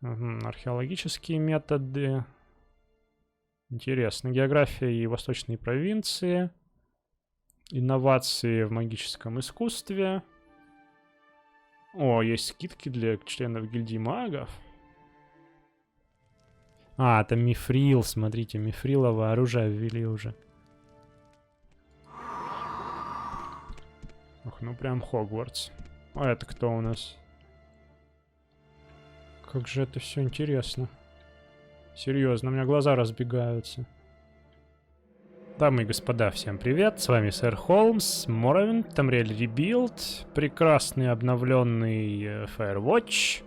Археологические методы. Интересно. География и восточные провинции. Инновации в магическом искусстве. О, есть скидки для членов гильдии магов. А, это мифрил, смотрите, мифриловое оружие ввели уже. Ох, ну прям Хогвартс. А это кто у нас? Как же это все интересно. Серьезно, у меня глаза разбегаются. Дамы и господа, всем привет, с вами сэр Холмс, Morrowind, Tamriel Rebuild, прекрасный обновленный Firewatch.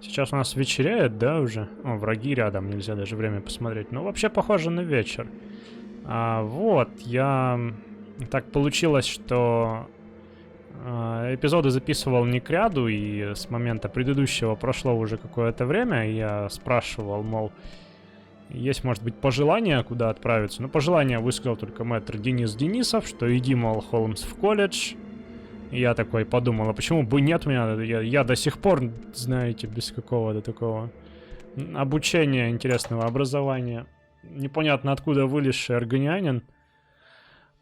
Сейчас у нас вечеряет, да, уже? О, враги рядом, нельзя даже время посмотреть. Ну, вообще похоже на вечер. Вот, Так получилось, что эпизоды записывал не к ряду, и с момента предыдущего прошло уже какое-то время, и я спрашивал, мол, есть, может быть, пожелания, куда отправиться. Но пожелания высказал только мэтр Денис Денисов, что иди, мол, Холмс в колледж. И я такой подумал, а почему бы нет у меня? Я до сих пор, знаете, без какого-то такого обучения, интересного образования. Непонятно откуда вылезший органианин.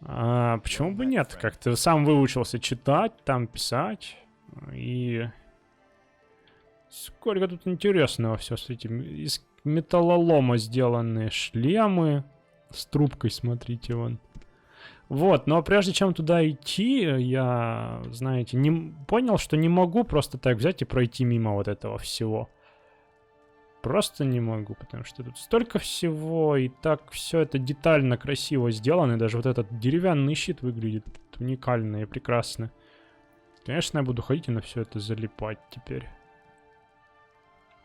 Почему бы нет? Как-то сам выучился читать, там писать. И сколько тут интересного все с этим. Из металлолома сделанные шлемы. С трубкой, смотрите, вон. Вот, но прежде чем туда идти, я, знаете, не понял, что не могу просто так взять и пройти мимо вот этого всего. Просто не могу, потому что тут столько всего, и так все это детально, красиво сделано, и даже вот этот деревянный щит выглядит уникально и прекрасно. Конечно, я буду ходить и на все это залипать теперь.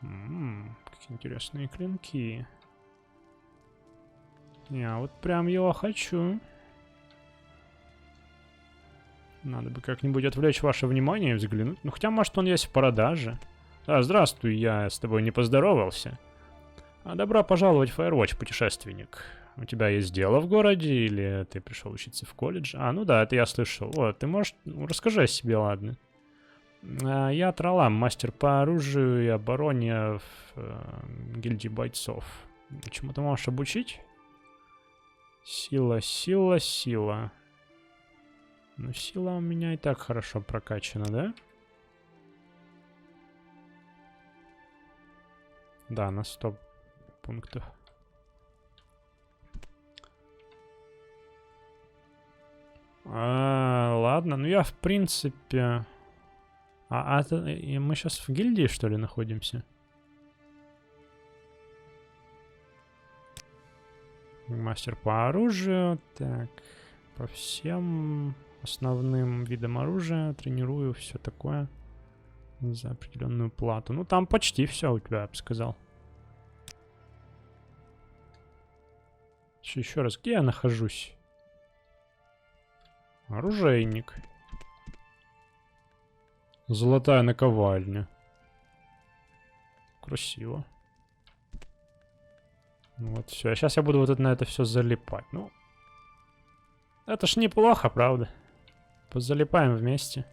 Какие интересные клинки. Я вот прям его хочу. Надо бы как-нибудь отвлечь ваше внимание и взглянуть. Ну, хотя, может, он есть в продаже. Здравствуй, я с тобой не поздоровался. Добро пожаловать в Firewatch, путешественник. У тебя есть дело в городе, или ты пришел учиться в колледж? Ну да, это я слышал. Вот, ты можешь... расскажи о себе, ладно. Я Тралам, мастер по оружию и обороне в гильдии бойцов. Чему ты можешь обучить? Сила, сила, сила. Ну, сила у меня и так хорошо прокачана, да? Да, на 100 пунктов. Ладно, ну я в принципе... мы сейчас в гильдии, что ли, находимся? Мастер по оружию. Так, по всем основным видам оружия тренирую, все такое. За определенную плату. Ну, там почти все у тебя, я бы сказал. Еще раз, где я нахожусь? Оружейник. Золотая наковальня. Красиво. Вот все. Сейчас я буду вот на это все залипать. Ну, это ж неплохо, правда? Позалипаем вместе.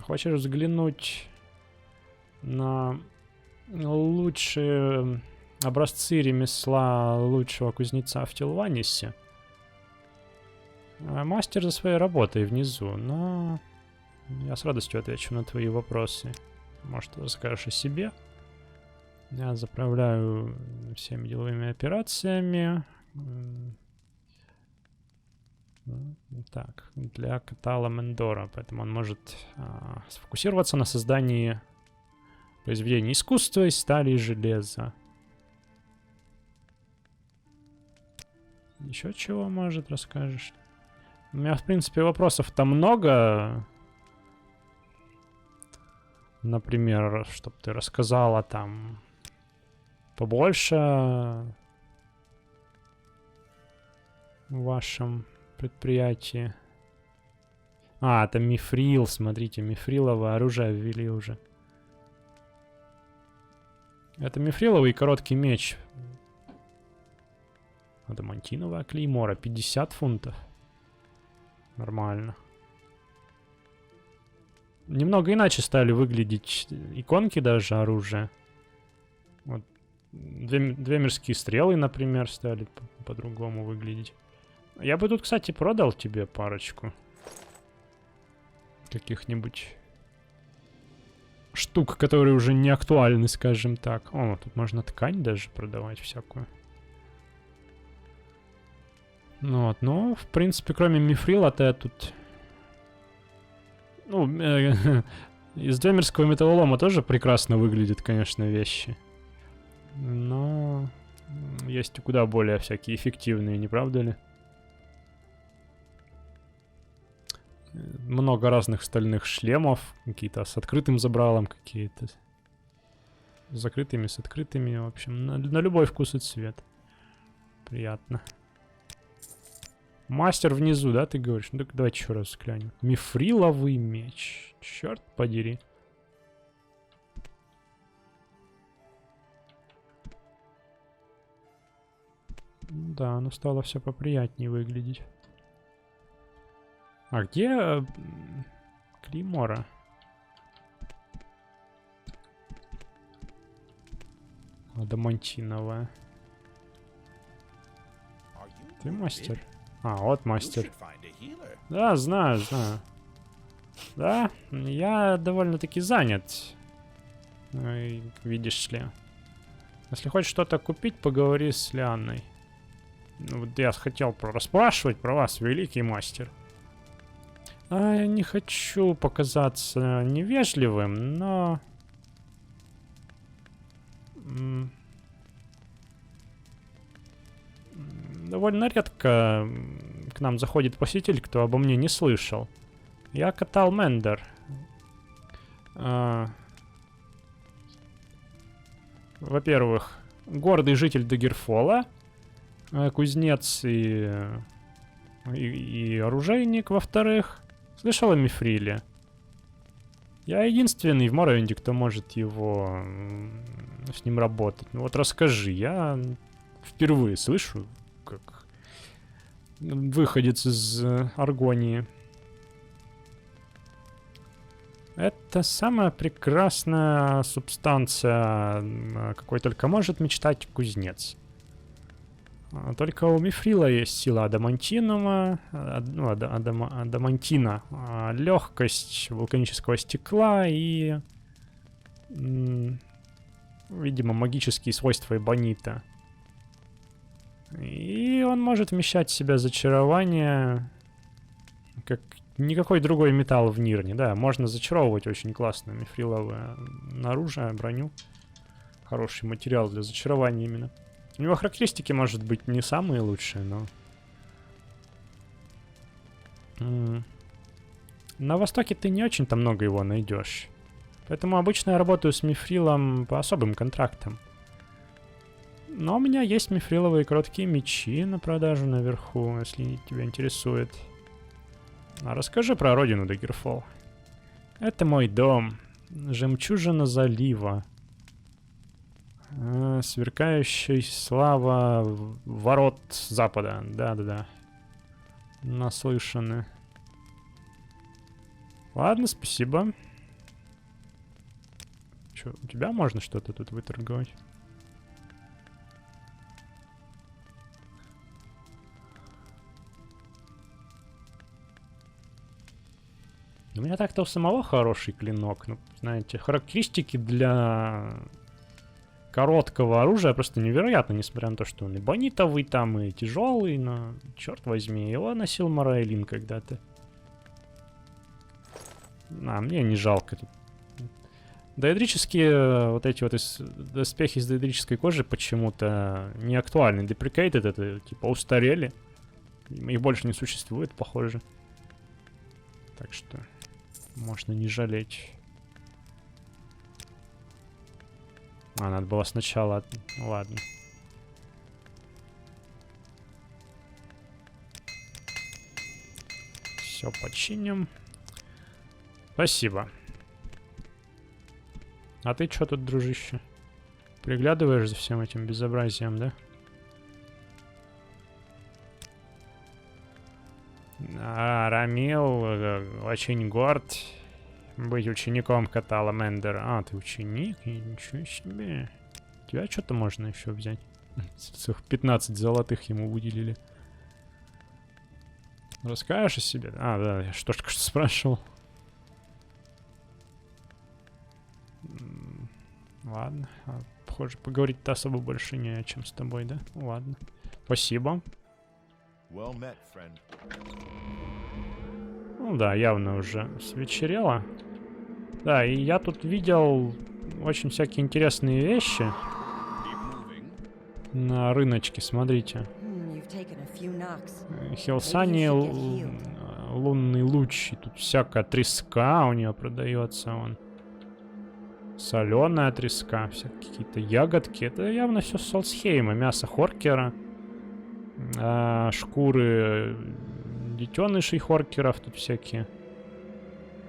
Хочешь взглянуть на лучшие образцы ремесла лучшего кузнеца в Тилванисе? Мастер за своей работой внизу, но я с радостью отвечу на твои вопросы. Может, ты расскажешь о себе? Я заправляю всеми деловыми операциями. Так, для Катала Мендора, поэтому он может сфокусироваться на создании произведений искусства из стали и железа. Еще чего, может, расскажешь? У меня, в принципе, вопросов-то много. Например, чтобы ты рассказала там побольше о вашем предприятии. Это мифрил, смотрите, мифриловое оружие ввели уже. Это мифриловый короткий меч. Адамантиновая клеймора, 50 фунтов. Нормально. Немного иначе стали выглядеть иконки даже оружия. Вот. Две мирские стрелы, например, стали по-другому выглядеть. Я бы тут, кстати, продал тебе парочку каких-нибудь штук, которые уже не актуальны, скажем так. О, тут можно ткань даже продавать всякую. Ну вот, ну, в принципе, кроме мифрила-то я тут... Ну, из двемерского металлолома тоже прекрасно выглядят, конечно, вещи. Но есть и куда более всякие эффективные, не правда ли? Много разных стальных шлемов, какие-то с открытым забралом, какие-то с закрытыми, с открытыми. В общем, на любой вкус и цвет. Приятно. Мастер внизу, да, ты говоришь? Ну так давайте еще раз взглянем. Мифриловый меч. Черт подери. Да, оно стало все поприятнее выглядеть. А где Клеймора? Адамантиновая. Ты мастер? А, вот мастер. Да, знаю, знаю. Да, я довольно-таки занят. Видишь ли. Если хочешь что-то купить, поговори с Лианной. Ну, вот я хотел расспрашивать про вас, великий мастер. Я не хочу показаться невежливым, но... Довольно редко к нам заходит посетитель, кто обо мне не слышал. Я Катал Мендер. Во-первых, гордый житель Дагерфола, кузнец и оружейник. Во-вторых, слышал о Мифриле? Я единственный в Моровинде, кто может его с ним работать. Ну вот расскажи, я впервые слышу, как выходец из Аргонии. Это самая прекрасная субстанция, какой только может мечтать кузнец. Только у Мифрила есть сила адамантинума, ну, адамантина, легкость вулканического стекла и, видимо, магические свойства эбонита. И он может вмещать в себя зачарование, как никакой другой металл в Нирне, да. Можно зачаровывать очень классно мифриловое оружие, броню. Хороший материал для зачарования именно. У него характеристики, может быть, не самые лучшие, но... На Востоке ты не очень-то много его найдешь. Поэтому обычно я работаю с мифрилом по особым контрактам. Но у меня есть мифриловые короткие мечи на продажу наверху, если тебя интересует. А расскажи про родину Дагерфол. Это мой дом. Жемчужина залива. Сверкающая слава ворот запада. Да-да-да. Наслышаны. Ладно, спасибо. Чё, у тебя можно что-то тут выторговать? У меня так-то у самого хороший клинок. Ну, знаете, характеристики для короткого оружия просто невероятно, несмотря на то, что он и бонитовый там, и тяжелый, но, черт возьми, его носил Мораэлин когда-то. Мне не жалко тут. Доэдрические вот эти вот доспехи из доэдрической кожи почему-то не актуальны. Deprecated это типа устарели. Их больше не существует, похоже. Так что можно не жалеть. Надо было сначала... Ладно. Все починим. Спасибо. А ты что тут, дружище? Приглядываешь за всем этим безобразием, да? Рамил очень горд Быть учеником кота Ламендера. А, ты ученик? И ничего себе. Тебя что-то можно еще взять. 15 золотых ему выделили. Расскажешь о себе? А, да, я что только что спрашивал. Ладно. Похоже, поговорить-то особо больше не о чем с тобой, да? Ладно. Спасибо. Ну да, явно уже свечерело. Да, и я тут видел очень всякие интересные вещи на рыночке, смотрите. Хилсани, лунный луч. И тут всякая треска у нее продается. Вон. Соленая треска, всякие какие-то ягодки. Это явно все с Солсхейма. Мясо хоркера. Шкуры детенышей хоркеров тут всякие.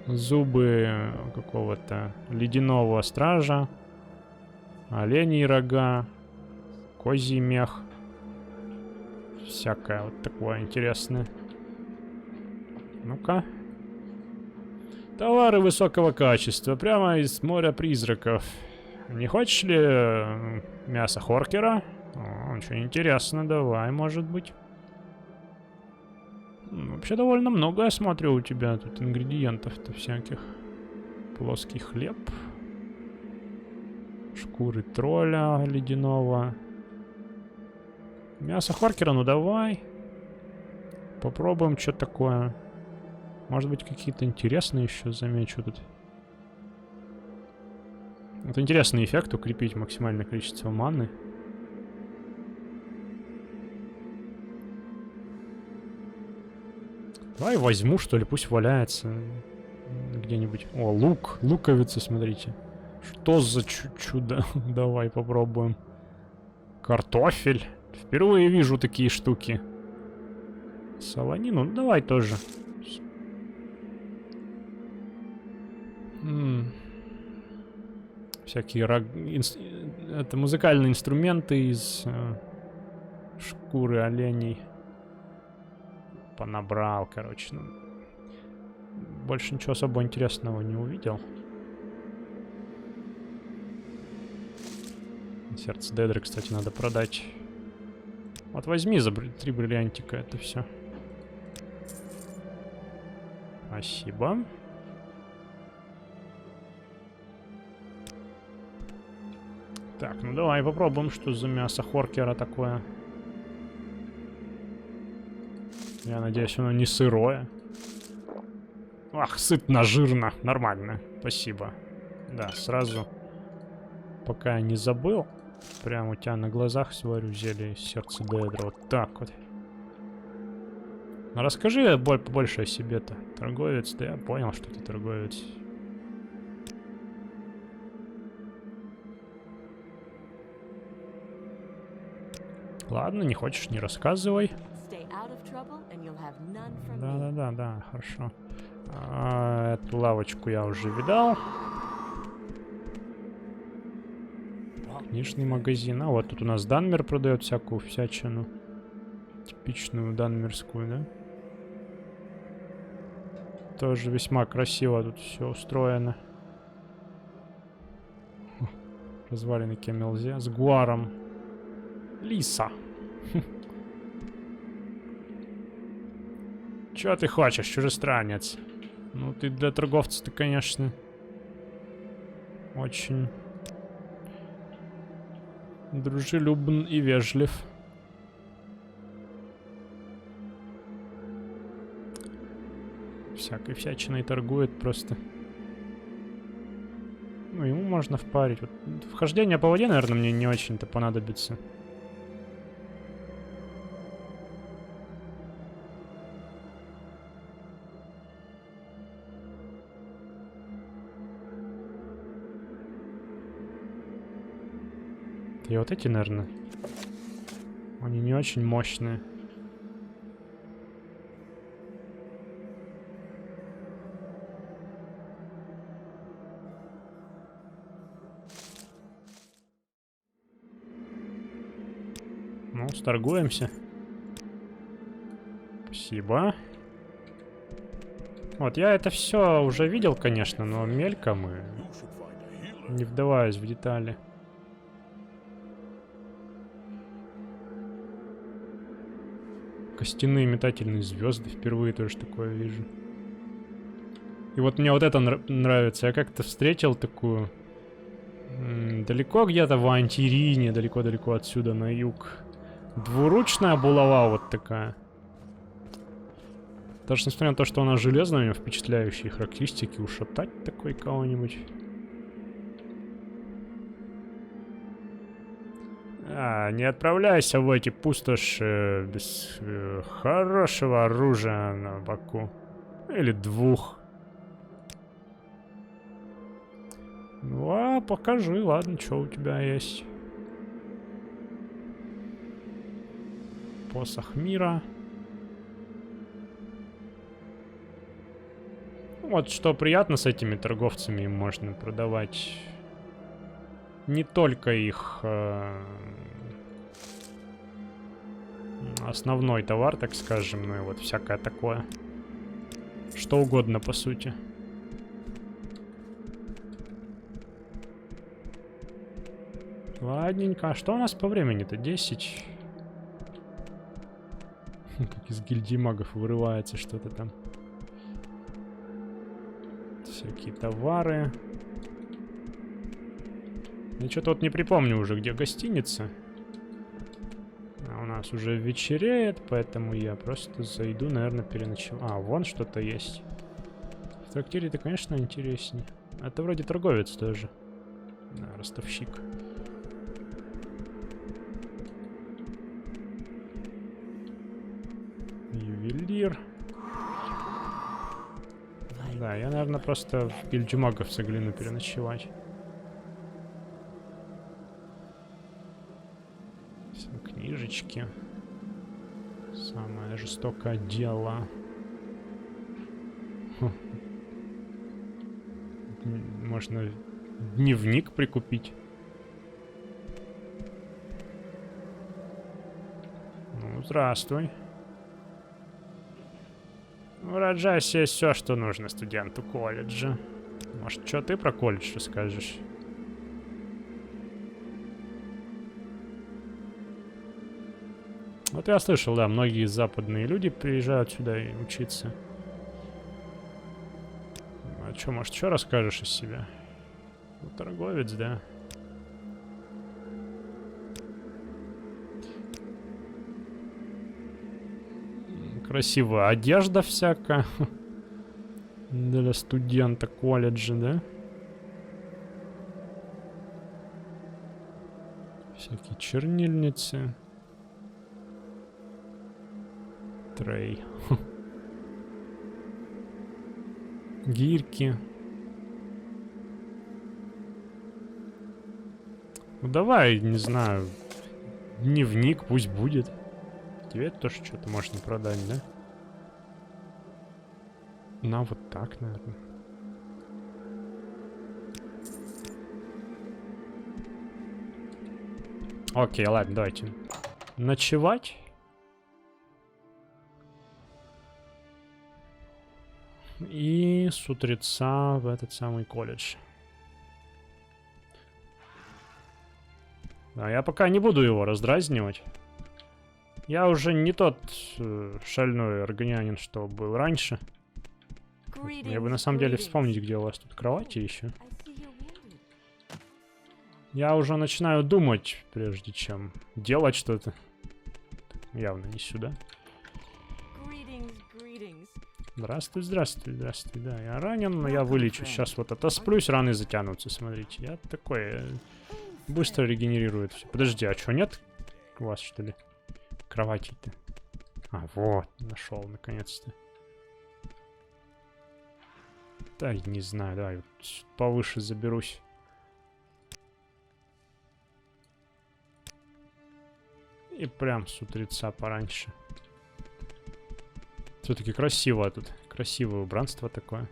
Зубы какого-то ледяного стража. Оленей рога. Козий мех. Всякое вот такое интересное. Ну-ка. Товары высокого качества. Прямо из моря призраков. Не хочешь ли мясо хоркера? О, очень интересно. Давай, может быть. Вообще довольно много, я смотрю, у тебя тут ингредиентов-то всяких. Плоский хлеб. Шкуры тролля ледяного. Мясо хоркера, ну давай. Попробуем, что такое. Может быть, какие-то интересные еще замечу тут. Это интересный эффект, укрепить максимальное количество маны. Давай возьму, что ли, пусть валяется где-нибудь. О, лук, луковицы, смотрите. Что за чудо? Давай попробуем. Картофель. Впервые вижу такие штуки. Солонину, ну давай тоже. Всякие это музыкальные инструменты из шкуры оленей. Понабрал, короче. Ну, больше ничего особо интересного не увидел. Сердце Дедры, кстати, надо продать. Вот возьми за 3 бриллиантика это все. Спасибо. Так, ну давай попробуем, что за мясо хоркера такое. Я надеюсь, оно не сырое. Ах, сытно, жирно. Нормально. Спасибо. Да, сразу. Пока я не забыл. Прям у тебя на глазах сварю зелье из сердца Деэдра. Вот так вот. Ну, расскажи побольше о себе-то. Торговец. Да я понял, что ты торговец. Ладно, не хочешь, не рассказывай. Да, хорошо. Эту лавочку я уже видал. Книжный магазин. А вот тут у нас Данмер продает всякую всячину. Типичную данмерскую, да? Тоже весьма красиво тут все устроено. Развалины Кемелзе. С Гуаром. Лиса. Чё ты хочешь, чужестранец? Ну, ты для торговца-то, конечно, очень дружелюбен и вежлив. Всякой всячиной торгует просто. Ну, ему можно впарить. Вот вхождение по воде, наверное, мне не очень-то понадобится. И вот эти, наверное, они не очень мощные. Ну, сторгуемся. Спасибо. Вот, я это все уже видел, конечно, но мельком и не вдаваясь в детали. Костяные метательные звезды. Впервые тоже такое вижу. И вот мне вот это нравится. Я как-то встретил такую... далеко где-то в Антирине, далеко-далеко отсюда, на юг. Двуручная булава вот такая. Даже несмотря на то, что она железная, у нее впечатляющие характеристики, ушатать такой кого-нибудь. Не отправляйся в эти пустоши без хорошего оружия на боку. Или двух. Ну, покажи, ладно, что у тебя есть. Посох мира. Вот что приятно с этими торговцами, им можно продавать не только их основной товар, так скажем, но и вот всякое такое. Что угодно, по сути. Ладненько. А что у нас по времени-то? 10. Как из гильдии магов вырывается что-то там. Всякие товары. Я что-то вот не припомню уже, где гостиница. А у нас уже вечереет, поэтому я просто зайду, наверное, переночевать. Вон что-то есть. В трактире-то, конечно, интереснее. Это вроде торговец тоже. Да, ростовщик. Ювелир. Да, я, наверное, просто в гильдию магов загляну переночевать. Все книжечки. Самое жестокое дело. Можно дневник прикупить. Ну, здравствуй. В Раджасе есть все, что нужно студенту колледжа. Может, что ты про колледж расскажешь? Вот я слышал, да, многие западные люди приезжают сюда и учиться. А что, может, что расскажешь о себе? Ну, торговец, да. Красивая одежда всякая. Для студента колледжа, да? Всякие чернильницы. Трей. Гирьки. Ну давай, не знаю. Дневник пусть будет. Тебе тоже что-то можно продать, да? На вот так, наверное. Окей, ладно, давайте. Ночевать. И с утреца в этот самый колледж. Да, я пока не буду его раздразнивать. Я уже не тот шальной органянин, что был раньше. Мне бы на самом деле вспомнить, где у вас тут кровати еще. Я уже начинаю думать, прежде чем делать что-то. Явно не сюда. Здравствуй, здравствуй, здравствуй. Да, я ранен, но я вылечу. Сейчас вот отосплюсь, раны затянутся, смотрите. Я такой... быстро регенерирует все. Подожди, а что, нет у вас, что ли? Кровати-то. Вот, нашел, наконец-то. Да, не знаю, давай вот повыше заберусь. И прям с утреца пораньше. Все-таки красиво тут. Красивое убранство такое.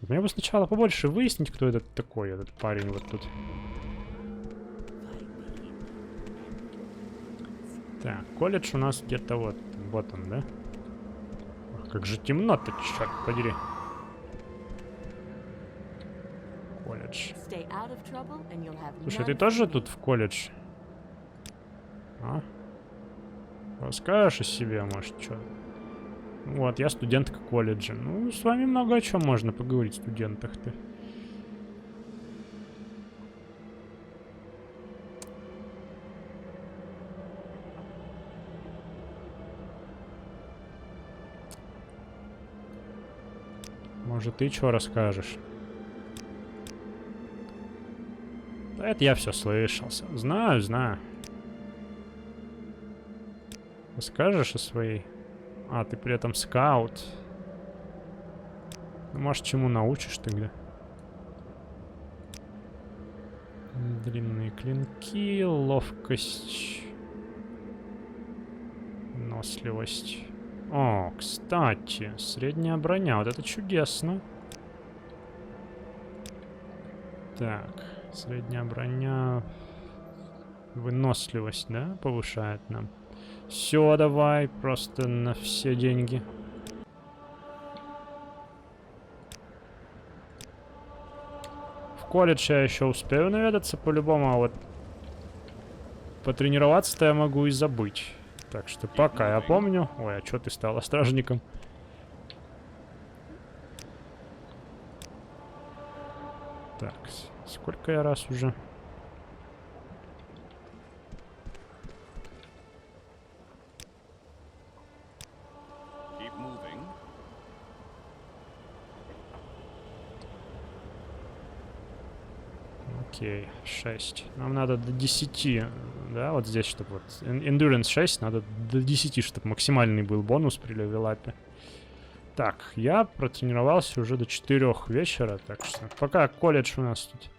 Мне бы сначала побольше выяснить, кто этот такой, этот парень вот тут. Так, колледж у нас где-то вот. Вот он, да? Как же темно-то, черт подери. Колледж. Слушай, ты тоже тут в колледж? А? Расскажешь о себе, может, что? Вот, я студентка колледжа. Ну, с вами много о чем можно поговорить, студентах-то. Может, ты что расскажешь? Да это я все слышал. Знаю, знаю. Расскажешь о своей... А, ты при этом скаут. Ну, может, чему научишь тогда? Длинные клинки, ловкость, выносливость. О, кстати, средняя броня. Вот это чудесно. Так, средняя броня. Выносливость, да, повышает нам. Все, давай, просто на все деньги. В колледж я еще успею наведаться по-любому, а вот потренироваться-то я могу и забыть. Так что пока я помню... Ой, а что ты стала стражником? Так, сколько я раз уже... Окей, 6. Нам надо до 10, да, вот здесь, чтобы вот... Endurance 6, надо до 10, чтобы максимальный был бонус при левелапе. Так, я протренировался уже до 4 вечера, так что... Пока колледж у нас тут...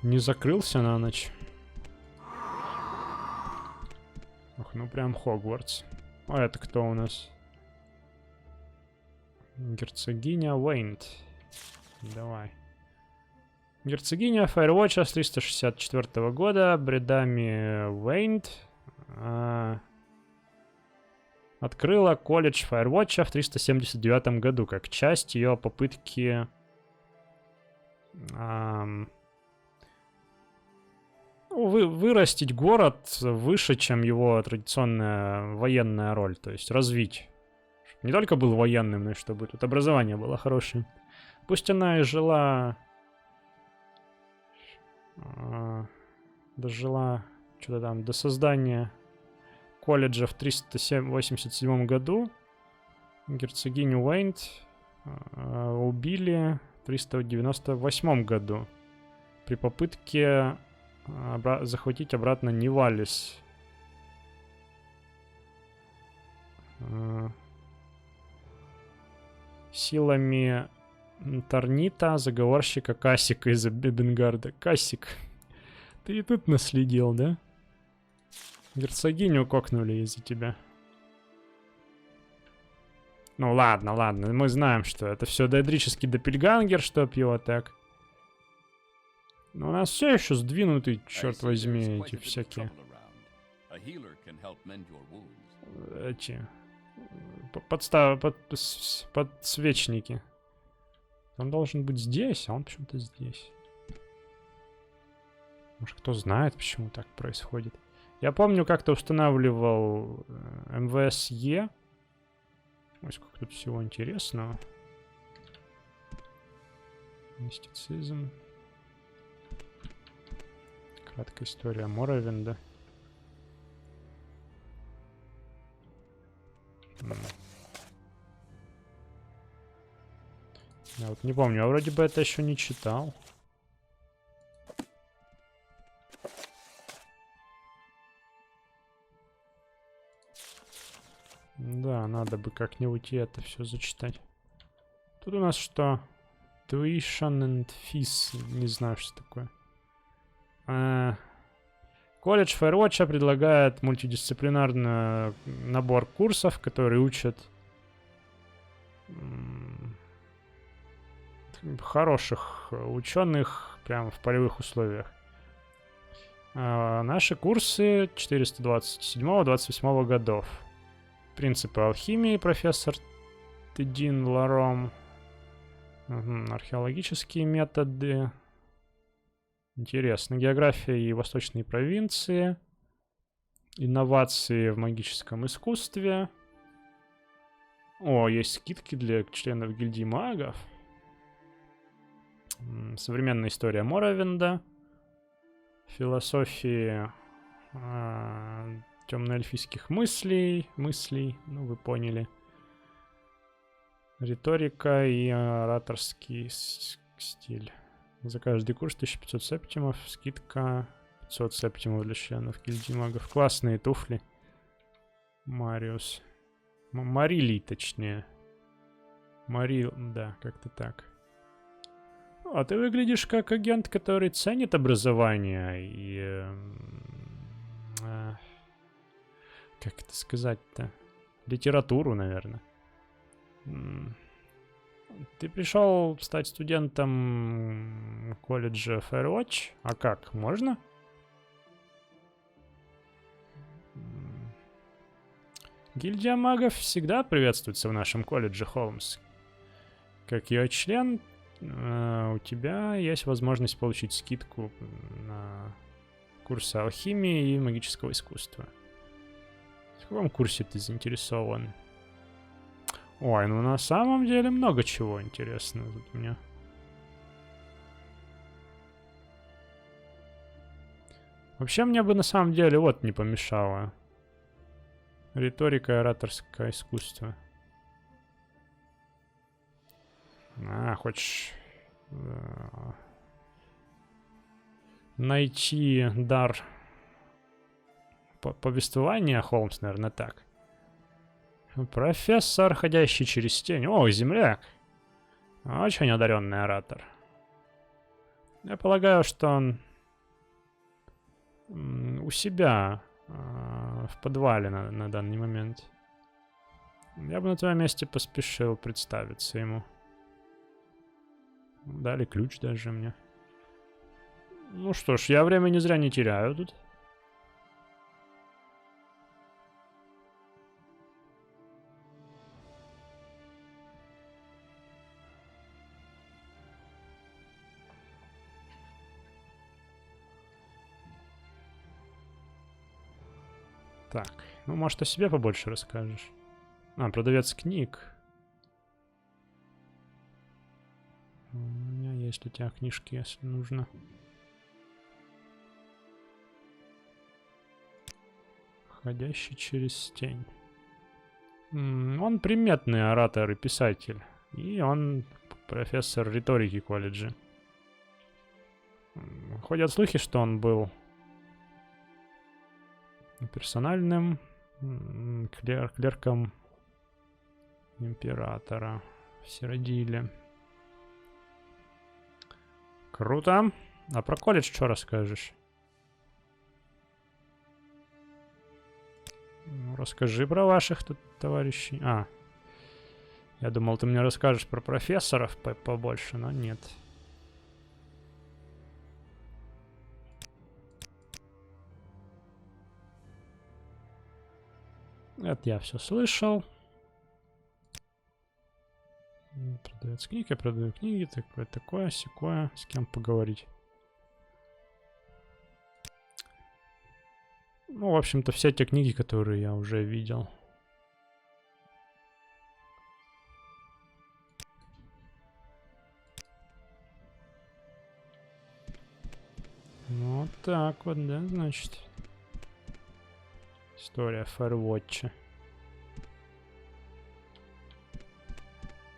Не закрылся на ночь. Ох, ну прям Хогвартс. А это кто у нас? Герцогиня Уэйнт. Давай. Герцогиня Firewatch с 364 года. Бредами Уэйнт. Открыла колледж Firewatch в 379 году, как часть ее попытки вырастить город выше, чем его традиционная военная роль, то есть развить. Чтобы не только был военным, но и чтобы тут образование было хорошее. Пусть она и жила... дожила что-то там до создания колледжа в 387 году. Герцогиню Уэйнт убили в 398 году при попытке захватить обратно Нивалис. Силами Торнита, заговорщика Кассика из Эбенгарда. Кассик, ты и тут наследил, да? Герцогиню кокнули из-за тебя. Ну ладно, ладно, мы знаем, что это все доэдрический доппельгангер, чтоб его так. Но у нас все еще сдвинуты, черт возьми, эти всякие... Эти... Подсвечники. Он должен быть здесь, а он почему-то здесь. Может, кто знает, почему так происходит. Я помню, как-то устанавливал МВСЕ. Ой, сколько тут всего интересного. Мистицизм. Краткая история Моровинда. Я вот не помню, я вроде бы это еще не читал. Да, надо бы как-нибудь и это все зачитать. Тут у нас что? Tuition and fees. Не знаю, что такое. Колледж Firewatch предлагает мультидисциплинарный набор курсов, которые учат хороших ученых прямо в полевых условиях. Наши курсы 427-28 годов. Принципы алхимии, профессор Тедин Ларом. Археологические методы. Интересно. География и восточные провинции. Инновации в магическом искусстве. О, есть скидки для членов гильдии магов. Современная история Моровинда. Философии темноэльфийских мыслей, ну вы поняли. Риторика и ораторский стиль. За каждый курс 1500 септимов, скидка 500 септимов для членов гильдии магов. Классные туфли. Мариус. Марилий, точнее. Марил, да, как-то так. А ты выглядишь как агент, который ценит образование и... как это сказать-то? Литературу, наверное. Ты пришел стать студентом колледжа Firewatch? А как, можно? Гильдия магов всегда приветствуется в нашем колледже, Холмс. Как ее член, у тебя есть возможность получить скидку на курсы алхимии и магического искусства. В каком курсе ты заинтересован? Ой, ну на самом деле много чего интересного тут у меня. Вообще мне бы на самом деле вот не помешало. Риторика и ораторское искусство. Хочешь найти дар повествования, Холмс, наверное, так. Профессор, ходящий через тень. О, земляк. Очень одаренный оратор. Я полагаю, что он у себя в подвале на данный момент. Я бы на твоем месте поспешил представиться ему. Дали ключ даже мне. Ну что ж, я времени зря не теряю тут. Так, ну может о себе побольше расскажешь. Продавец книг. У меня есть у тебя книжки, если нужно. Ходящий через тень. Он приметный оратор и писатель. И он профессор риторики колледжа. Ходят слухи, что он был персональным клерком императора в Сиродиле. Круто. А про колледж что расскажешь? Ну, расскажи про ваших тут товарищей. Я думал, ты мне расскажешь про профессоров побольше, но нет. Это я все слышал. Продавец книг, я продаю книги, такое, сякое. С кем поговорить? Ну, в общем-то, все те книги, которые я уже видел. Ну, вот так вот, да, значит. История Firewatch.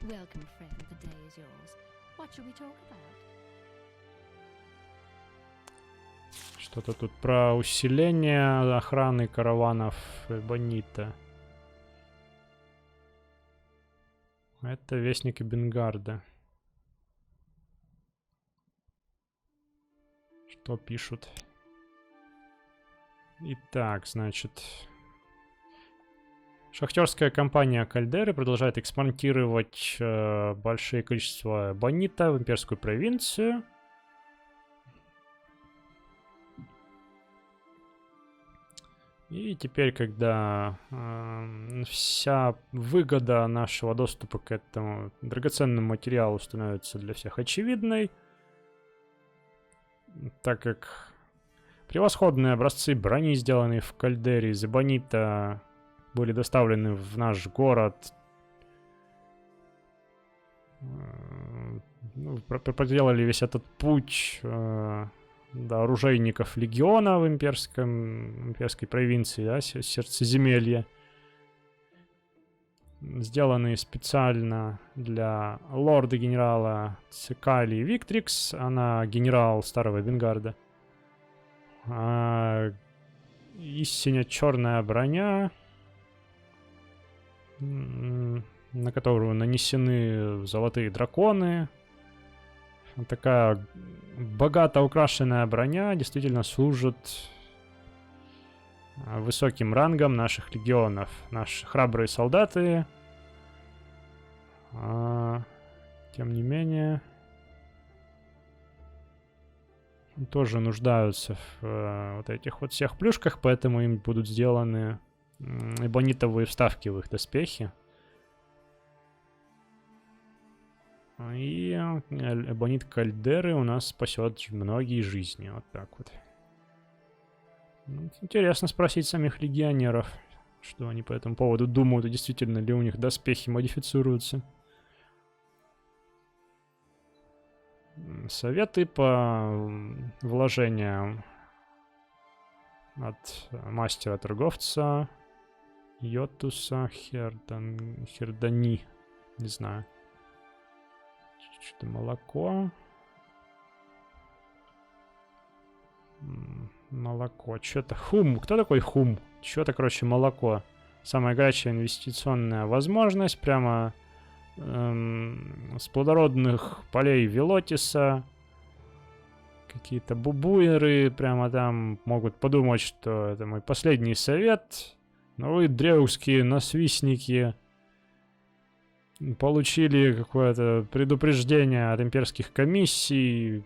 Welcome, friend. The day is yours. What shall we talk about? Что-то тут про усиление охраны караванов Бонита. Это вестники Бенгарда. Что пишут? Итак, значит... Шахтерская компания Кальдеры продолжает экспортировать большое количество бонита в имперскую провинцию. И теперь, когда вся выгода нашего доступа к этому драгоценному материалу становится для всех очевидной, так как превосходные образцы брони, сделанные в кальдере из эбонита, были доставлены в наш город, проделали весь этот путь до оружейников легиона в имперской провинции, да, Сердцеземелья, сделанные специально для лорда-генерала Цикалии Виктрикс, она генерал Старого Венгарда. Истинно черная броня, на которую нанесены золотые драконы. Такая богато украшенная броня действительно служит высоким рангом наших легионов. Наши храбрые солдаты, тем не менее, тоже нуждаются в вот этих вот всех плюшках, поэтому им будут сделаны эбонитовые вставки в их доспехи. И эбонит кальдеры у нас спасет многие жизни. Вот так вот. Интересно спросить самих легионеров, что они по этому поводу думают, и действительно ли у них доспехи модифицируются. Советы по вложениям от мастера-торговца Йотуса Хердани. Не знаю. Что-то молоко. Молоко. Что-то хум. Кто такой хум? Что-то, короче, молоко. Самая горячая инвестиционная возможность. Прямо с плодородных полей Велотиса. Какие-то бубуеры прямо там могут подумать, что это мой последний совет. Но вы, древские насвистники, получили какое-то предупреждение от имперских комиссий.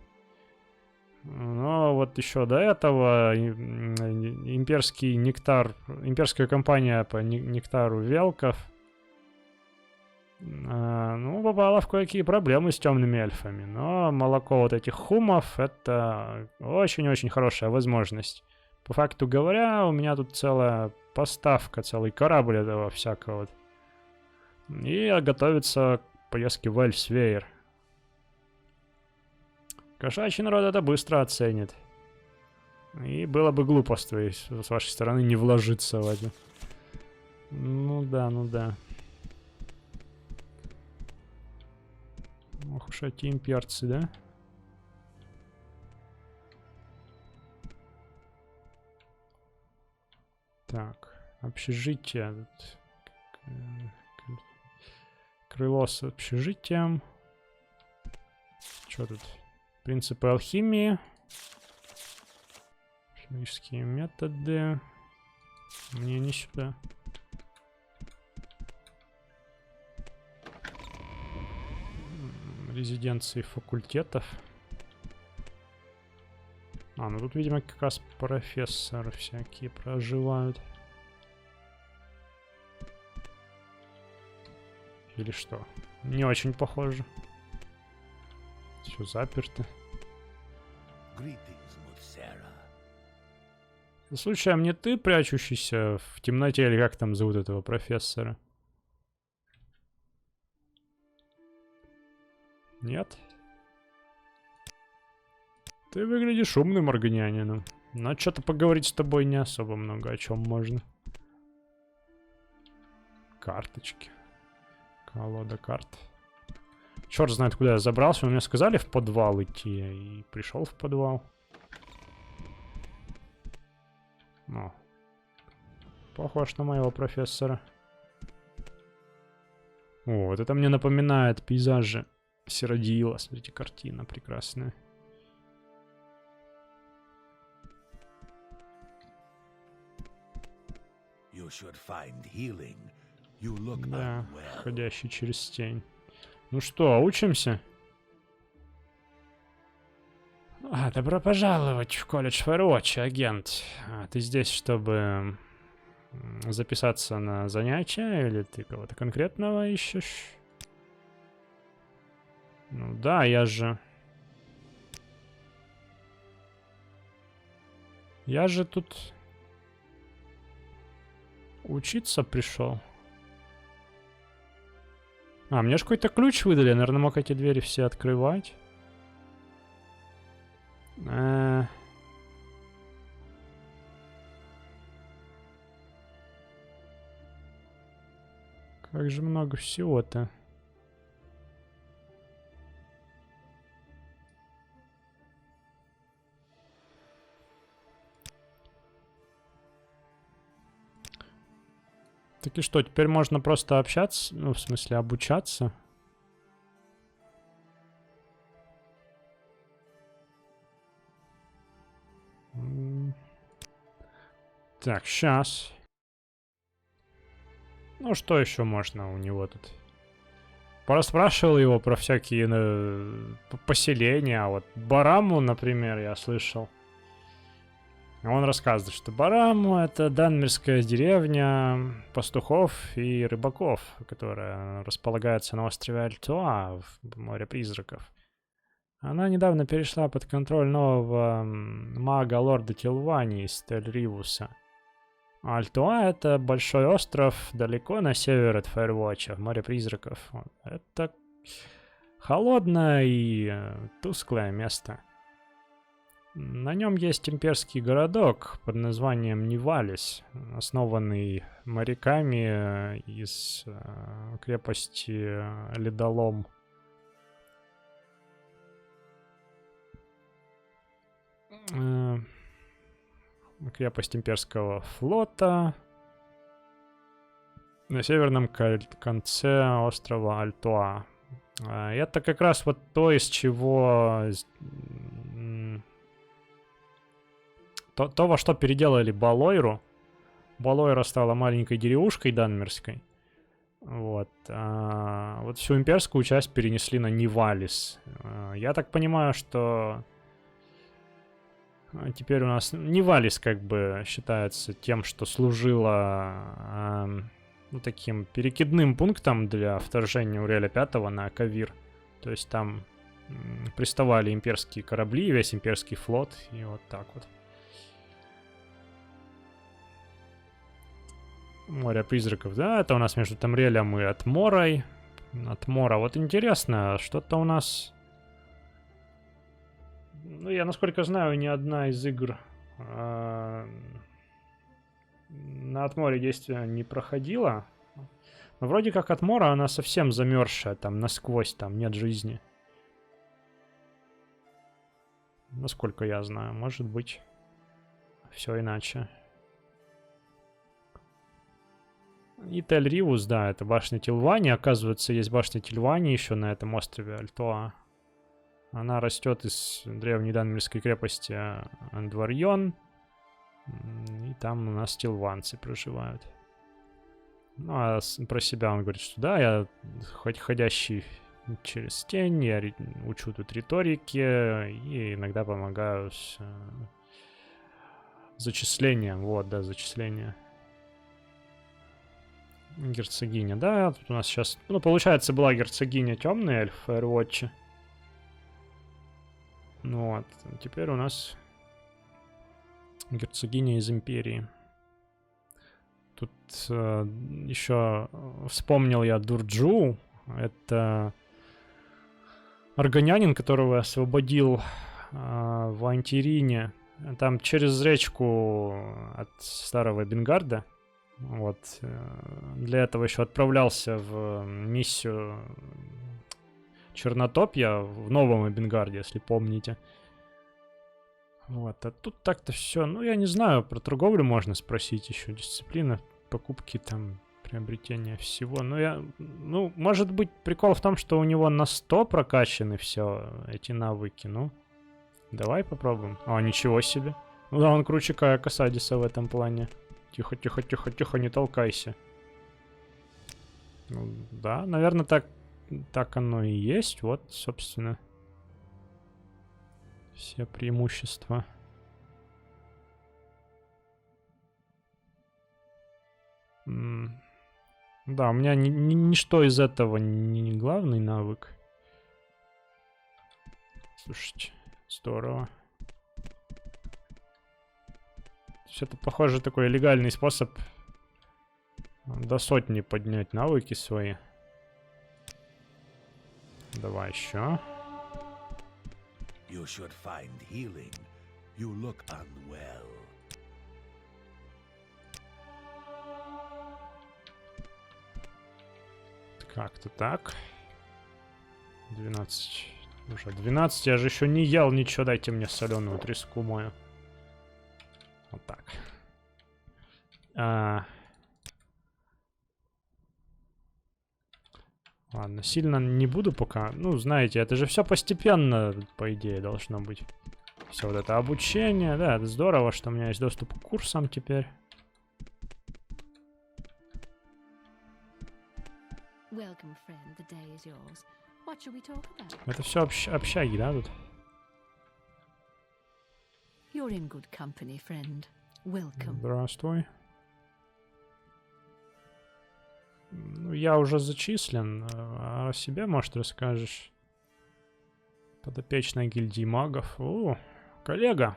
Но вот еще до этого имперский нектар, имперская компания по нектару велков, ну, попала в кое-какие проблемы с темными эльфами. Но молоко вот этих хумов — это очень-очень хорошая возможность. По факту говоря, у меня тут целая поставка, целый корабль этого всякого. И готовится к поездке в Эльсвейр. Кошачий народ это быстро оценит. И было бы глупо с вашей стороны не вложиться в это. Ну да, ну да. Ох уж эти имперцы, да? Так, общежитие. Крыло с общежитием. Что тут? Принципы алхимии. Химические методы. Мне не сюда. Резиденции факультетов. Ну тут, видимо, как раз профессоры всякие проживают. Или что? Не очень похоже. Все заперто. Случаем не ты, прячущийся в темноте, или как там зовут этого профессора? Нет? Ты выглядишь умным органянином. Но что-то поговорить с тобой не особо много о чем можно. Карточки. Колода карт. Черт знает, куда я забрался. Мне сказали в подвал идти. И пришел в подвал. Ну. Похож на моего профессора. О, вот это мне напоминает пейзажи Сиродиила. Смотрите, картина прекрасная. Да, ходящий через тень. Ну что, учимся? Добро пожаловать в колледж Фэрвотч, агент. Ты здесь, чтобы записаться на занятия, или ты кого-то конкретного ищешь? Ну да, я же тут учиться пришел. А, мне же какой-то ключ выдали, я, наверное, мог эти двери все открывать. Как же много всего-то. Так и что, теперь можно просто общаться, ну, в смысле, обучаться? Так, сейчас. Ну, что еще можно у него тут? Пораспрашивал его про всякие поселения. А вот Бараму, например, я слышал. Он рассказывает, что Бараму — это данмирская деревня пастухов и рыбаков, которая располагается на острове Альтуа в море призраков. Она недавно перешла под контроль нового мага лорда Тилвани из Тель-Ривуса. Альтуа — это большой остров далеко на север от Фаервотча, в море призраков. Это холодное и тусклое место. На нем есть имперский городок под названием Нивалис, основанный моряками из крепости Ледолом. Крепость имперского флота на северном конце острова Альтуа. Это как раз вот то, из чего... То, во что переделали Балойру. Балойра стала маленькой деревушкой данмерской. Вот. Вот всю имперскую часть перенесли на Нивалис. Я так понимаю, что... Теперь у нас Нивалис как бы считается тем, что служило ну, таким перекидным пунктом для вторжения Уреля V на Кавир. То есть там приставали имперские корабли, весь имперский флот, и вот так вот. Море призраков, да, это у нас между Тамрелем и Атморой. Атмора, вот интересно, что-то у нас... Ну, я, насколько знаю, ни одна из игр на Атморе действия не проходила. Но вроде как Атмора, она совсем замерзшая, там, насквозь, там, нет жизни. Насколько я знаю, может быть, все иначе. И Тель-Ривус, да, это башня Тилвани. Оказывается, есть башня Тилвани еще на этом острове Альтуа. Она растет из древней данмирской крепости Андварьон. И там у нас тилванцы проживают. Ну, а про себя он говорит, что да, я хоть ходящий через тень, я учу тут риторике и иногда помогаю с зачислением. Вот, да, зачисление. Герцогиня, да, тут у нас сейчас... Ну, получается, была герцогиня темный эльф в Фаервотче. Ну вот, теперь у нас герцогиня из Империи. Тут еще вспомнил я Дурджу. Это аргонянин, которого я освободил в Антирине. Там через речку от старого Бенгарда. Вот. Для этого еще отправлялся в миссию Чернотопья в Новом Эбенгарде, если помните. Вот, а тут так-то все. Ну, я не знаю, про торговлю можно спросить еще. Дисциплина, покупки, там, приобретение всего. Ну, может быть, прикол в том, что у него на 100 прокачаны все эти навыки. Ну, давай попробуем. А, ничего себе. Ну да, он круче Кая Касадиса в этом плане. Тихо, тихо, тихо, тихо, не толкайся. Ну, да, наверное, так оно и есть. Вот, собственно, все преимущества. Да, у меня ничто из этого не главный навык. Слушайте, здорово. То есть это, похоже, такой легальный способ до сотни поднять навыки свои. Давай еще. You should find healing. You look unwell. Как-то так. 12. Уже 12. Я же еще не ел ничего. Дайте мне соленую треску мою. Вот так. Ладно, сильно не буду пока. Ну, знаете, это же все постепенно, по идее, должно быть. Все вот это обучение. Да, это здорово, что у меня есть доступ к курсам теперь. Welcome, friend. The day is yours. What shall we talk about? Это все общаги, да, тут? You're in good company, friend. Welcome. Здравствуй. Ну, я уже зачислен. А о себе, может, расскажешь? Подопечная гильдии магов. О, коллега.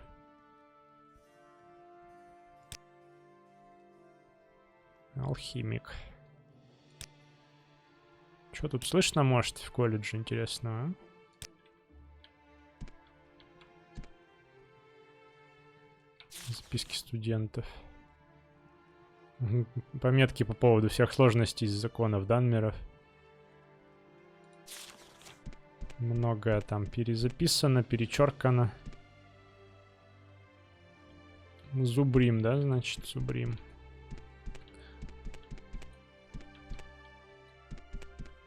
Алхимик. Что тут слышно, может, в колледже интересного? Записки студентов. Пометки по поводу всех сложностей законов Данмеров. Многое там перезаписано, перечеркано. Зубрим, да, значит, Зубрим.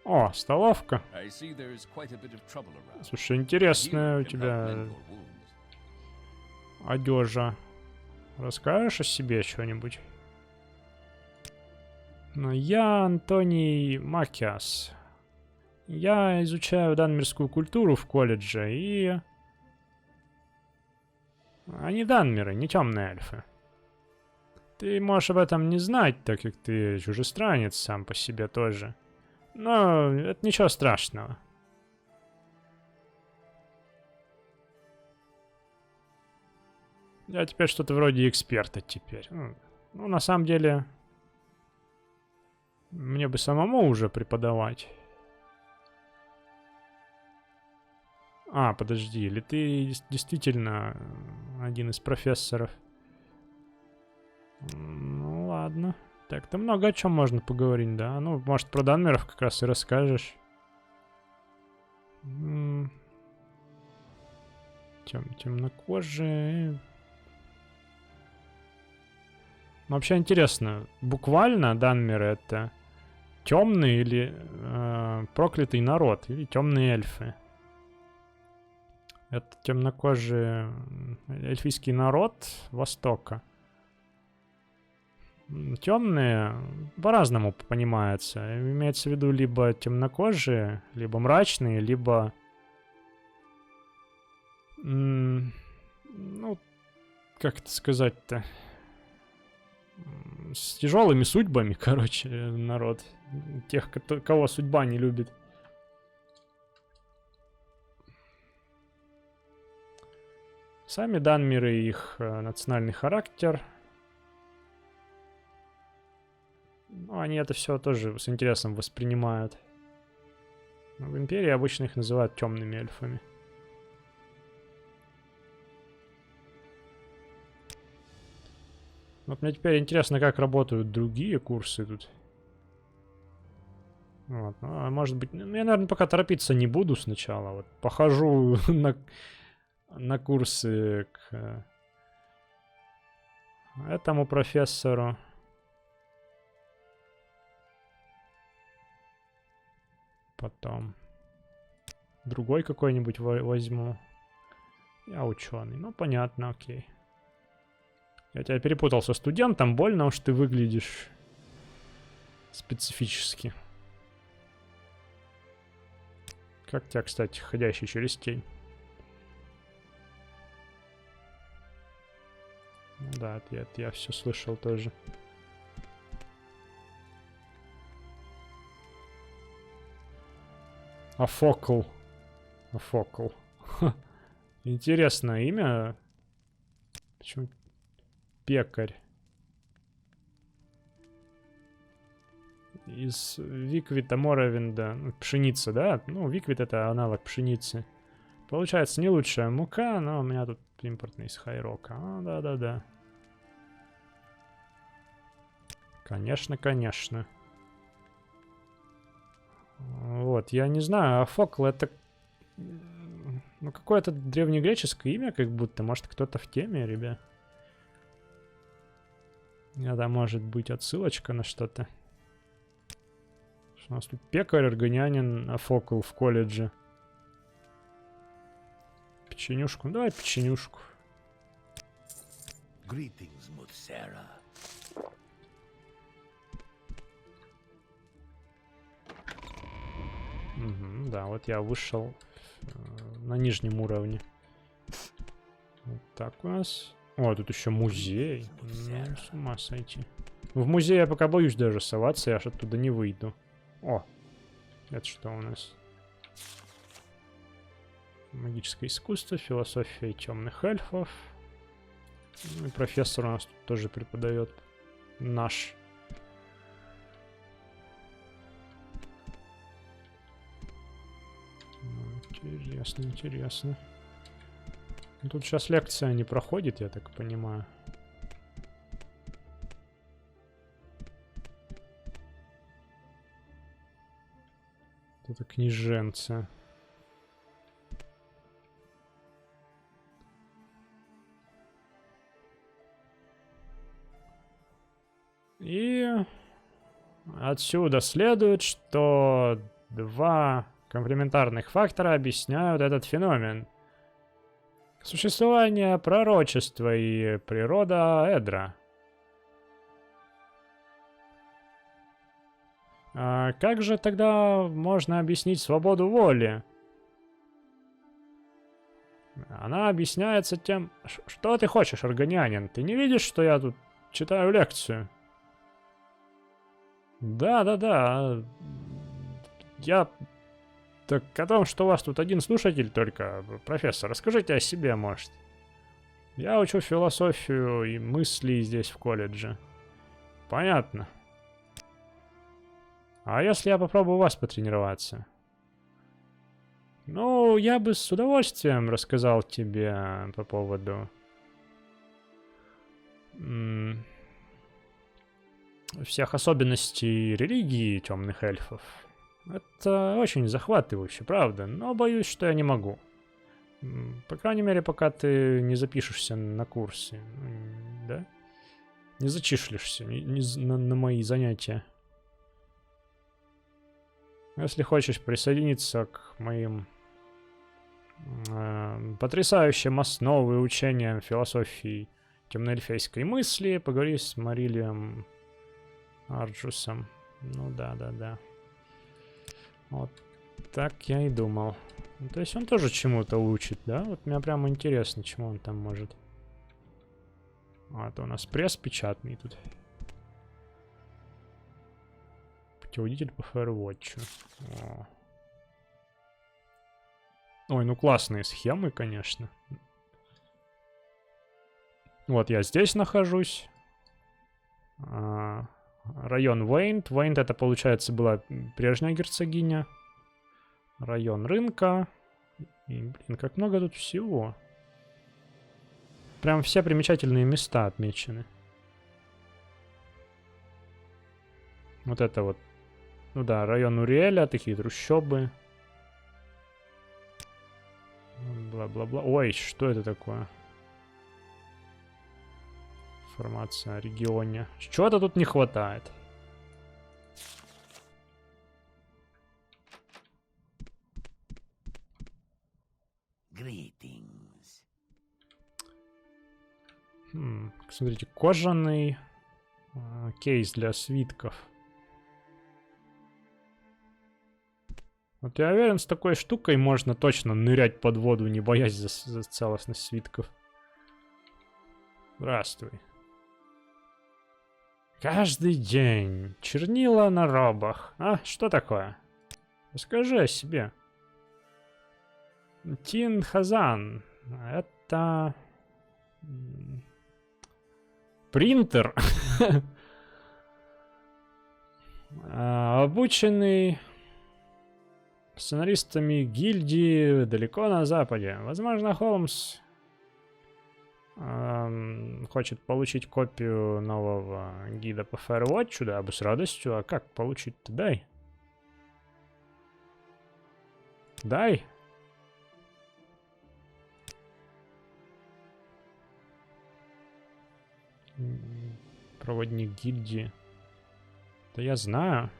О, столовка. Слушай, интересная у тебя одежа. Расскажешь о себе что-нибудь? Ну, я Антоний Макиас. Я изучаю данмерскую культуру в колледже, и... Они данмеры, не темные эльфы. Ты можешь об этом не знать, так как ты чужестранец сам по себе тоже. Но это ничего страшного. Я теперь что-то вроде эксперта теперь. Ну, на самом деле... Мне бы самому уже преподавать. А, подожди, или ты действительно один из профессоров? Ну, ладно. Так, да много о чем можно поговорить, да? Ну, может, про данмеров как раз и расскажешь. Темнокожие. Ну, вообще интересно, буквально данмеры это темный или проклятый народ, или темные эльфы? Это темнокожий эльфийский народ Востока. Темные по-разному понимаются. Имеется в виду либо темнокожие, либо мрачные, либо... ну, как это сказать-то? С тяжелыми судьбами, короче, народ. Тех, кого судьба не любит. Сами данмеры и их национальный характер. Ну, они это все тоже с интересом воспринимают. Но в Империи обычно их называют темными эльфами. Вот мне теперь интересно, как работают другие курсы тут. Вот, ну, а может быть... Ну, я, наверное, пока торопиться не буду сначала. Вот похожу на курсы к этому профессору. Потом другой какой-нибудь возьму. Я ученый. Ну, понятно, окей. Я тебя перепутал со студентом. Больно уж ты выглядишь специфически. Как тебя, кстати, ходящий через тень? Ну да, это я все слышал тоже. Афокл. Афокл. Ха. Интересное имя. Почему пекарь? Из Виквита Моровинда. Пшеница, да? Ну, Виквит это аналог пшеницы. Получается не лучшая мука, но у меня тут импортный из Хайрока. А, да-да-да. Конечно, конечно. Вот, я не знаю, Афокл это... Ну, какое-то древнегреческое имя, как будто. Может, кто-то в теме, ребят. Это может быть отсылочка на что-то. У нас тут пекарь, аргонянин, Афокл в колледже. Печенюшку. Давай печенюшку. Greetings, Mutsera. Угу, да, вот я вышел на нижнем уровне. Вот так у нас. О, тут еще музей. Ну, с ума сойти. В музей я пока боюсь даже соваться, я аж оттуда не выйду. О, это что у нас? Магическое искусство, философия темных эльфов. Ну и профессор у нас тут тоже преподает. Наш. Интересно, интересно. Ну, тут сейчас лекция не проходит, я так понимаю. Это книженцы. И отсюда следует, что два комплементарных фактора объясняют этот феномен. Существование пророчества и природа Эдра. А как же тогда можно объяснить свободу воли? Она объясняется тем... Что ты хочешь, аргонянин? Ты не видишь, что я тут читаю лекцию? Да-да-да. Я... Так о том, что у вас тут один слушатель только. Профессор, расскажите о себе, может. Я учу философию и мысли здесь в колледже. Понятно. А если я попробую у вас потренироваться? Ну, я бы с удовольствием рассказал тебе по поводу... всех особенностей религии темных эльфов. Это очень захватывающе, правда, но боюсь, что я не могу. По крайней мере, пока ты не запишешься на курсе, да? Не зачислишься на мои занятия. Если хочешь присоединиться к моим потрясающим основам и учениям философии темноэльфийской мысли, поговори с Марилием Арджусом. Ну да. Вот так я и думал. Ну, то есть он тоже чему-то учит, да? Вот мне прямо интересно, чему он там может. А то у нас пресс печатный тут. Путеводитель по Firewatch. О. Ой, ну классные схемы, конечно. Вот я здесь нахожусь. Район Вейнт. Вейнт это, получается, была прежняя герцогиня. Район рынка. И, блин, как много тут всего. Прям все примечательные места отмечены. Вот это вот. Ну да, район Уриэля, такие трущобы. Бла-бла-бла. Ой, что это такое? Информация о регионе. Чего-то тут не хватает. Greetings. Смотрите, кожаный кейс для свитков. Вот я уверен, с такой штукой можно точно нырять под воду, не боясь за целостность свитков. Здравствуй. Каждый день. Чернила на робах. А, что такое? Расскажи о себе. Тин Хазан. Это... принтер. Обученный сценаристами гильдии далеко на западе. Возможно, Холмс хочет получить копию нового гида по Firewatch, да, бы с радостью. А как получить-то? Дай. Дай. Проводник гильдии. Да я знаю.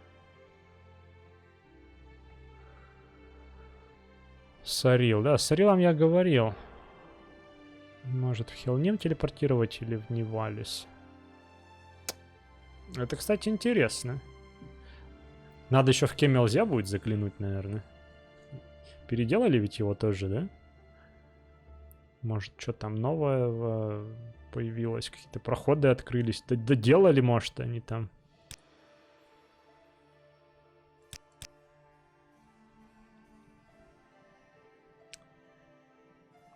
Сарил, да, с Сарилом я говорил. Может в Хелним телепортировать или в Нивалис. Это, кстати, интересно. Надо еще в Кемелзя будет заглянуть, наверное. Переделали ведь его тоже, да? Может, что там новое появилось? Какие-то проходы открылись. Доделали, может, они там.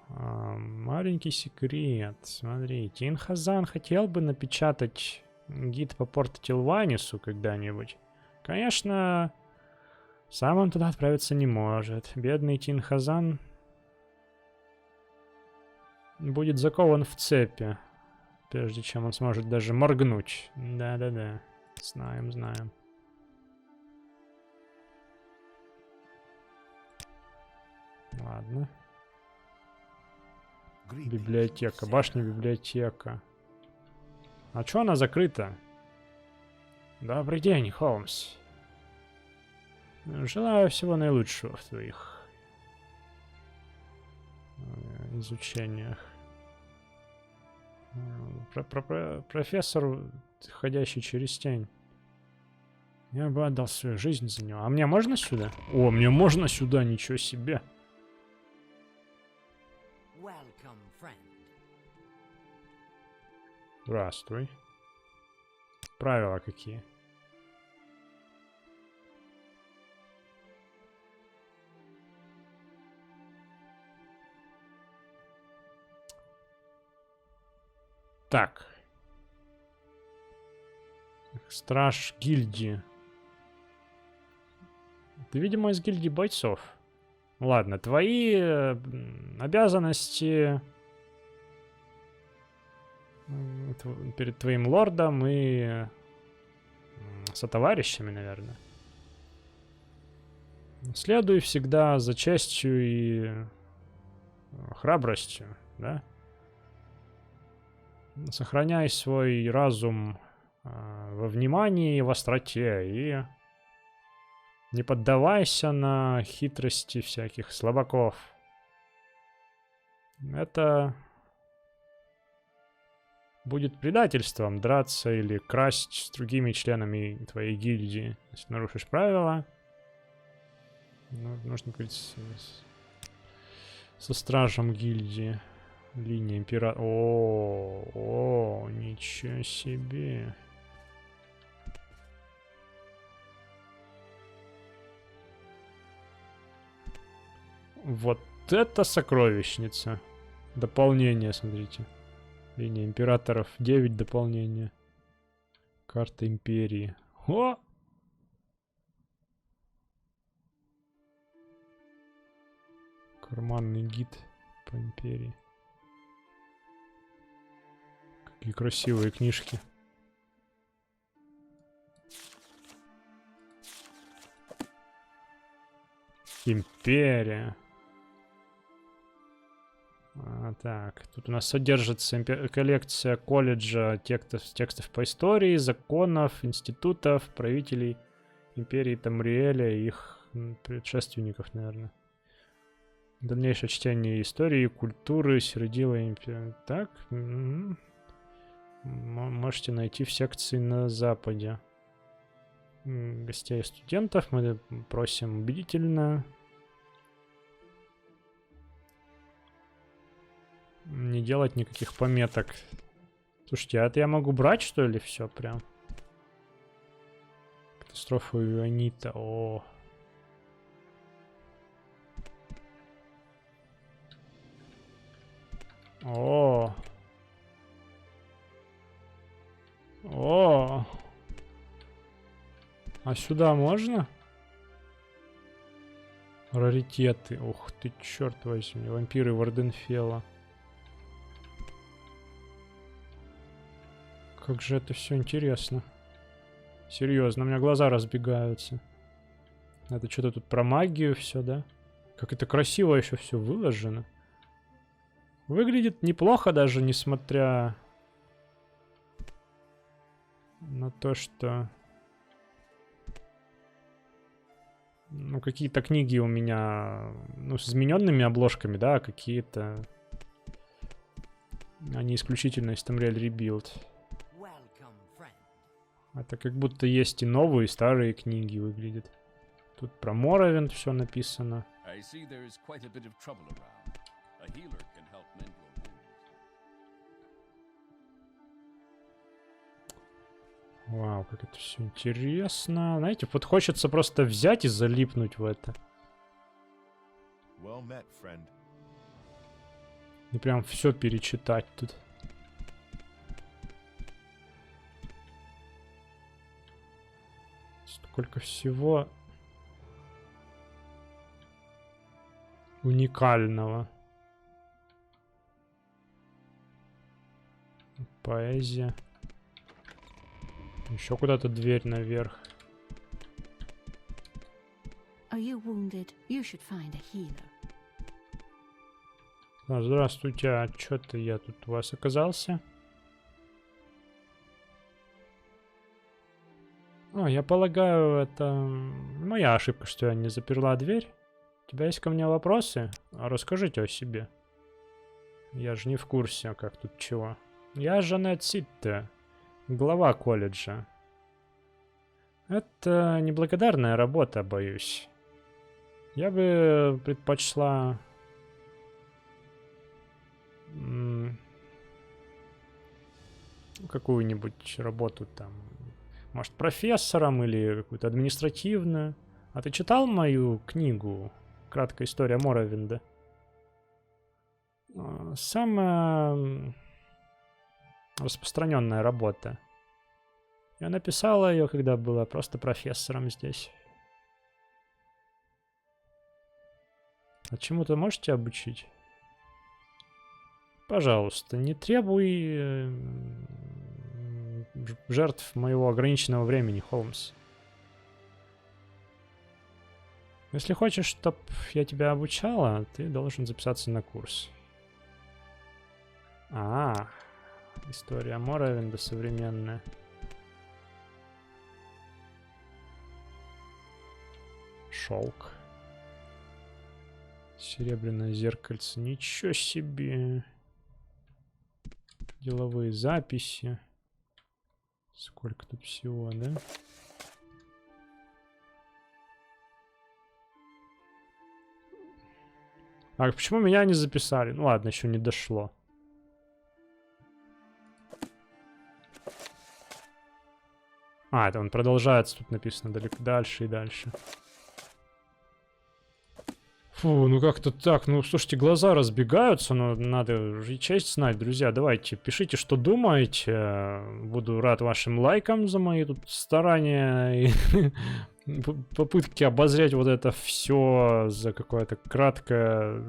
Маленький секрет. Смотри, Тин Хазан хотел бы напечатать гид по порту Тилванису когда-нибудь. Конечно, сам он туда отправиться не может. Бедный Тин Хазан будет закован в цепи, прежде чем он сможет даже моргнуть. Да-да-да. Знаем, знаем. Ладно. Библиотека. Башня-библиотека. А чё она закрыта? Добрый день, Холмс. Желаю всего наилучшего в твоих изучениях. Профессор, ходящий через тень. Я бы отдал свою жизнь за него. А мне можно сюда? О, мне можно сюда, ничего себе. Здравствуй. Правила какие? Так. Страж гильдии. Ты, видимо, из гильдии бойцов. Ладно, твои обязанности перед твоим лордом и сотоварищами, наверное. Следуй всегда за честью и храбростью, да? Сохраняй свой разум во внимании и в остроте, и не поддавайся на хитрости всяких слабаков. Это будет предательством драться или красть с другими членами твоей гильдии. Если нарушишь правила, нужно говорить со стражем гильдии. Линия императора. О, ничего себе. Вот это сокровищница. Дополнение, смотрите. Линия императоров 9 дополнения. Карта империи. О! Карманный гид по империи. Какие красивые книжки. Империя. Так, тут у нас содержится коллекция колледжа текстов по истории, законов, институтов, правителей империи Тамриэля и их предшественников, наверное. Дальнейшее чтение истории, культуры, середила империи. Так, можете найти в секции на западе. Гостей и студентов мы просим убедительно не делать никаких пометок. Слушайте, а это я могу брать, что ли, все прям? Катастрофа Юанита. О. О. О. А сюда можно? Раритеты. Ух ты, черт возьми. Вампиры Варденфелла. Как же это все интересно. Серьезно, у меня глаза разбегаются. Это что-то тут про магию все, да? Как это красиво еще все выложено. Выглядит неплохо даже, несмотря на то, что... Ну, какие-то книги у меня, ну, с измененными обложками, да, какие-то... Они исключительно из Tamriel Rebuild. Это как будто есть и новые, и старые книги выглядят. Тут про Моровинд все написано. Вау, как это все интересно. Знаете, вот хочется просто взять и залипнуть в это. И прям все перечитать тут. Сколько всего уникального. Поэзия. Еще куда-то дверь наверх. Are you wounded? You should find a healer. Здравствуйте, а чё-то я тут у вас оказался? Я полагаю, это моя ошибка, что я не заперла дверь. У тебя есть ко мне вопросы? Расскажите о себе. Я же не в курсе, как тут чего. Я Жанет Ситте, глава колледжа. Это неблагодарная работа, боюсь. Я бы предпочла... какую-нибудь работу там... Может, профессором или какую-то административную. А ты читал мою книгу «Краткая история Моровинда»? Самая распространенная работа. Я написала ее, когда была просто профессором здесь. А чему-то можете обучить? Пожалуйста, не требуй жертв моего ограниченного времени, Холмс. Если хочешь, чтоб я тебя обучала, ты должен записаться на курс. История Моровинда современная. Шелк. Серебряное зеркальце. Ничего себе. Деловые записи. Сколько тут всего, да? А почему меня не записали? Ну ладно, еще не дошло. Это он продолжается, тут написано далеко дальше и дальше. Фу, ну как-то так. Ну, слушайте, глаза разбегаются, но надо же честь знать, друзья. Давайте, пишите, что думаете. Буду рад вашим лайкам за мои тут старания и попытки обозрять вот это все за какое-то краткое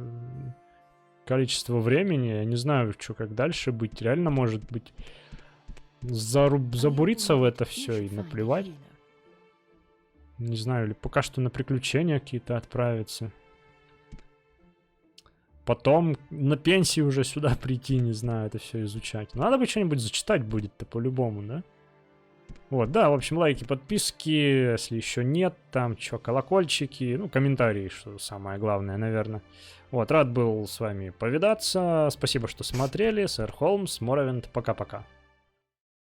количество времени. Я не знаю, что как дальше быть. Реально, может быть, забуриться в это все и наплевать. Не знаю, или пока что на приключения какие-то отправиться. Потом на пенсии уже сюда прийти, не знаю, это все изучать. Надо бы что-нибудь зачитать будет-то по-любому, да? Вот, да, в общем, лайки, подписки, если еще нет, там, что, колокольчики, ну, комментарии, что самое главное, наверное. Вот, рад был с вами повидаться, спасибо, что смотрели, сэр Холмс, Моровинд, пока-пока.